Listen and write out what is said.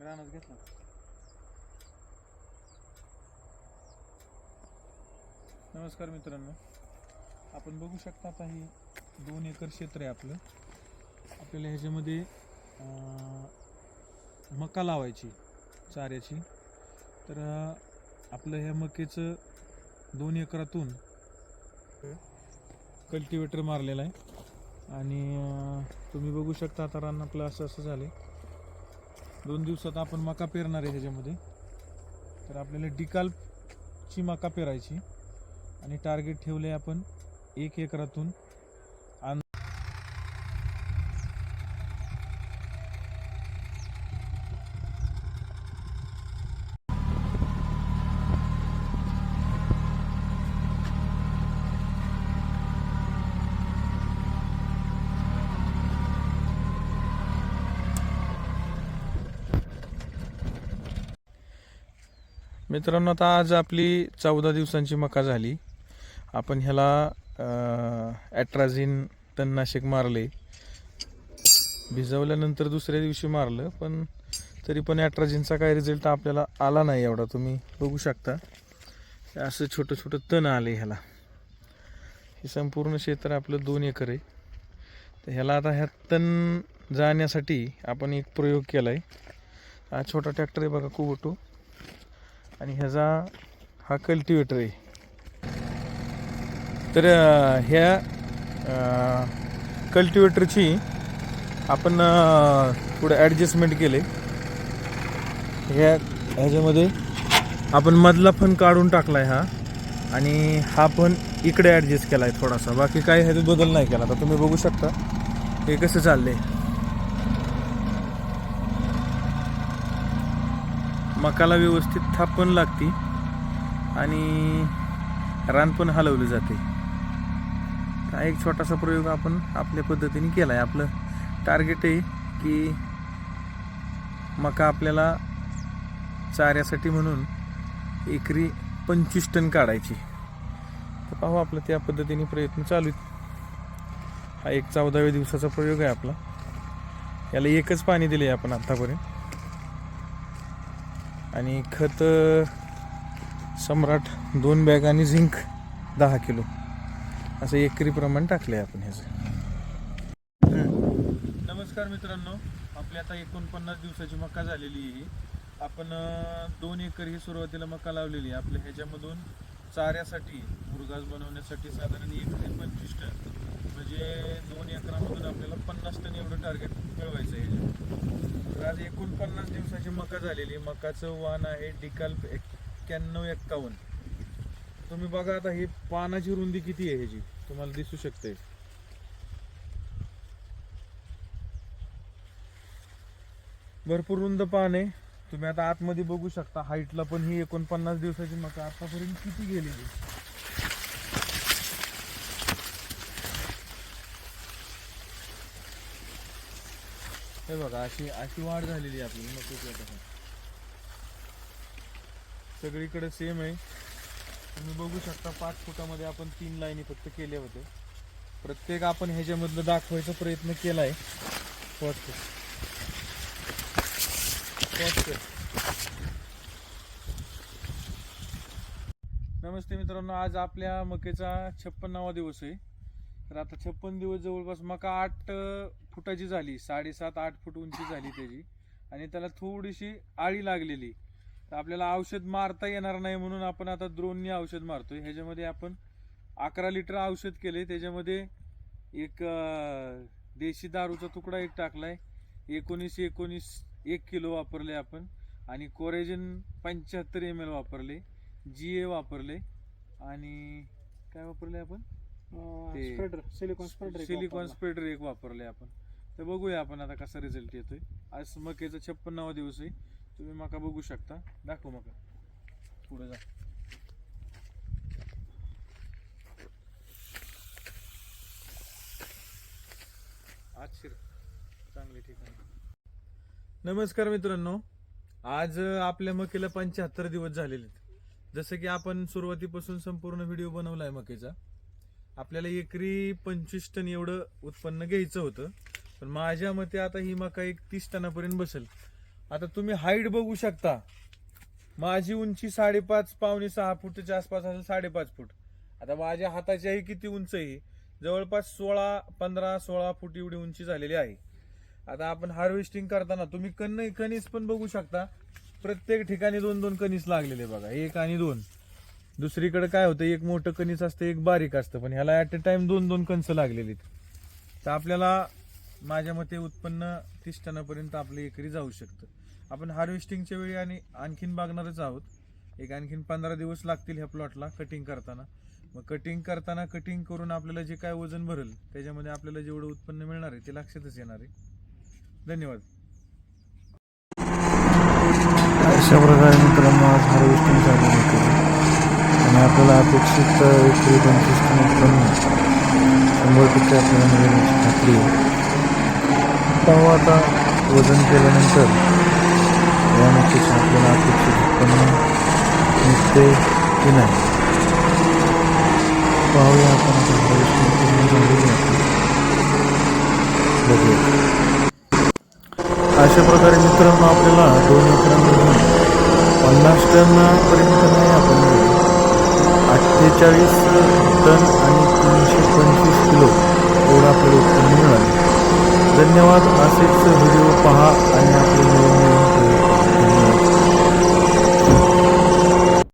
रानात घेतला. नमस्कार मित्रांनो, आपण बघू शकता आता ही 2 एकर क्षेत्र आहे आपलं. आपल्याला ह्याच्यामध्ये मका लावायची चाऱ्याची. तर आपलं ह्या मकेचं 2 एकरातून कल्टिवेटर मारलेला आहे आणि तुम्ही बघू शकता आता रान आपलं असं झाले. 2 दिवसात आपण मका पेरणार आहे ह्याच्यामध्ये. तर आपल्याला डिकाल्पची मका पेरायची आणि टार्गेट ठेवले आपण 1 एकरातून. मित्रांनो, आता आज आपली 14 दिवसांची मका झाली. आपण ह्याला ॲट्राझिन तणनाशक मारले. भिजवल्यानंतर दुसऱ्या दिवशी मारलं, पण तरी पण ॲट्राझिनचा काही रिझल्ट आपल्याला आला नाही एवढा. तुम्ही बघू शकता असं छोटं छोटं तण आले ह्याला. हे संपूर्ण क्षेत्र आपलं 2 एकर आहे. तर ह्याला आता ह्या तण जाण्यासाठी आपण एक प्रयोग केला आहे. हा छोटा ट्रॅक्टर आहे बघा, कुबोटो, आणि ह्याचा हा कल्टिवेटर आहे. तर ह्या कल्टिवेटरची आपण थोडं ॲडजस्टमेंट केले. ह्याच्यामध्ये आपण मधला फण काढून टाकला आहे हा, आणि हा पण इकडे ॲडजस्ट केला आहे थोडासा. बाकी काही ह्याच्यात बदल नाही केला. आता तुम्ही बघू शकता हे कसं चाललंय. मकाला व्यवस्थित थाप पण लागते आणि रान पण हलवलं जाते. हा एक छोटासा प्रयोग आपण आपल्या पद्धतीने केला आहे. आपलं टार्गेट आहे की मका आपल्याला चाऱ्यासाठी म्हणून एकरी 25 टन काढायची. तर पाहू आपलं त्या पद्धतीने प्रयत्न चालू आहेत. हा एक 14व्या दिवसाचा प्रयोग आहे आपला. याला एकच पाणी दिले आपण आतापर्यंत, आणि खत सम्राट 2 बॅग आणि झिंक 10 किलो असं एकरी प्रमाण टाकले आपण ह्याचं. नमस्कार मित्रांनो, आपली आता 49 दिवसाची मका झालेली आहे. आपण 2 एकर ही सुरुवातीला मका लावलेली आहे. आपल्या ह्याच्यामधून चाऱ्यासाठी मुरघास बनवण्यासाठी साधारण 1 ते 25 टन, म्हणजे 2 एकरामधून आपल्याला 50 टन एवढं टार्गेट मिळवायचं आहे. तर आज 49 दिवसाची मका झालेली. मकाचं वाण आहे डिकाल्प 9151. तुम्ही बघा आता ही पानाची रुंदी किती आहे ह्याची, तुम्हाला दिसू शकते. भरपूर रुंद पान आहे. तुम्ही आता आतमध्ये बघू शकता. हाईटला पण ही 49 दिवसाची मका आतापर्यंत किती गेलेली. हे बघा, अशी वाढ झालेली आहे आपली मकाची. आता सगळीकडे सेम आहे. तुम्ही बघू शकता 5 फुटामध्ये आपण 3 लाईनी फक्त केल्या होत्या. प्रत्येक आपण ह्याच्यामधलं दाखवायचा प्रयत्न केलाय. नमस्ते मित्रांनो, आज आपल्या मकेचा 56वा दिवस आहे. तर आता 56 दिवस जवळपास मका 8 फुटाची झाली. 7.5-8 फूट उंची झाली त्याची, आणि त्याला थोडीशी आळी लागलेली. तर आपल्याला औषध मारता येणार नाही म्हणून आपण आता ड्रोनने औषध मारतोय. ह्याच्यामध्ये आपण 11 लिटर औषध केले. त्याच्यामध्ये एक देशी दारूचा तुकडा एक टाकलाय. 19 1 किलो वापरले आपण, आणि कोरेजन 75 ml वापरले. GA वापरले, आणि काय वापरले आपण, सिलिकॉन स्प्रेडर एक वापरले आपण. तर बघूया आपण आता कसा रिझल्ट येतोय. आज मकेचा 56वा दिवस आहे. तुम्ही मका बघू शकता. दाखव मका, पुढे जा. आज चांगले ठिकाणी. नमस्कार मित्रांनो, आज आपल्या मकेला 75 दिवस झालेले. जसं की आपण सुरुवातीपासून संपूर्ण व्हिडिओ बनवलाय मकेचा. आपल्याला एकरी 25 टन एवढं उत्पन्न घ्यायचं होतं, पण माझ्या मते आता ही मका एक 30 टनापर्यंत बसेल आता तुम्ही हाईट बघू शकता, माझी उंची 5.5 पावणे 6 फुटच्या आसपास असेल, 5.5 फूट. आता माझ्या हाताची किती उंच आहे, जवळपास 16 फूट एवढी उंची झालेली आहे. आता आपण हार्वेस्टिंग करताना तुम्ही कणीस पण बघू शकता, प्रत्येक ठिकाणी 2-2 कणीस लागलेले बघा, 1 आणि 2. दुसरीकडे काय होतं, एक मोठं कणीस असतं, एक बारीक असतं, पण ह्याला ऍट अ टाइम 2-2 कणस लागलेली. तर आपल्याला माझ्या मते उत्पन्न 30 टनापर्यंत आपलं एकरी जाऊ शकतं. आपण हार्वेस्टिंगच्या वेळी आणि आणखीन बघणारच आहोत. आणखीन 15 दिवस लागतील ह्या प्लॉटला कटिंग करताना. मग कटिंग करून आपल्याला जे काय वजन भरेल त्याच्यामध्ये आपल्याला जेवढं उत्पन्न मिळणार आहे ते लक्षातच येणार आहे. धन्यवाद. अशा प्रकारे मित्रांनो आज हार्वेस्टिंग झालेली होती आणि आपल्याला अपेक्षित एकरी 25 टन उत्पन्न 100% आपल्याला मिळण्याची खात्री आहे. पाहू आता वजन केल्यानंतर या मक्याचे आपल्याला अपेक्षित उत्पन्न निघते की नाही. पाहूया आपण आता हार्वेस्टिंग पूर्ण झालेली आहे. बघूया. अशा प्रकारे मित्रांनो आपल्याला 2 एकरांमधून 50 टनापर्यंत नाही, आपण 48 टन आणि 325 किलो एवढं आपल्याला उत्पन्न मिळालं. धन्यवाद. असेच व्हिडिओ पहा आणि आपले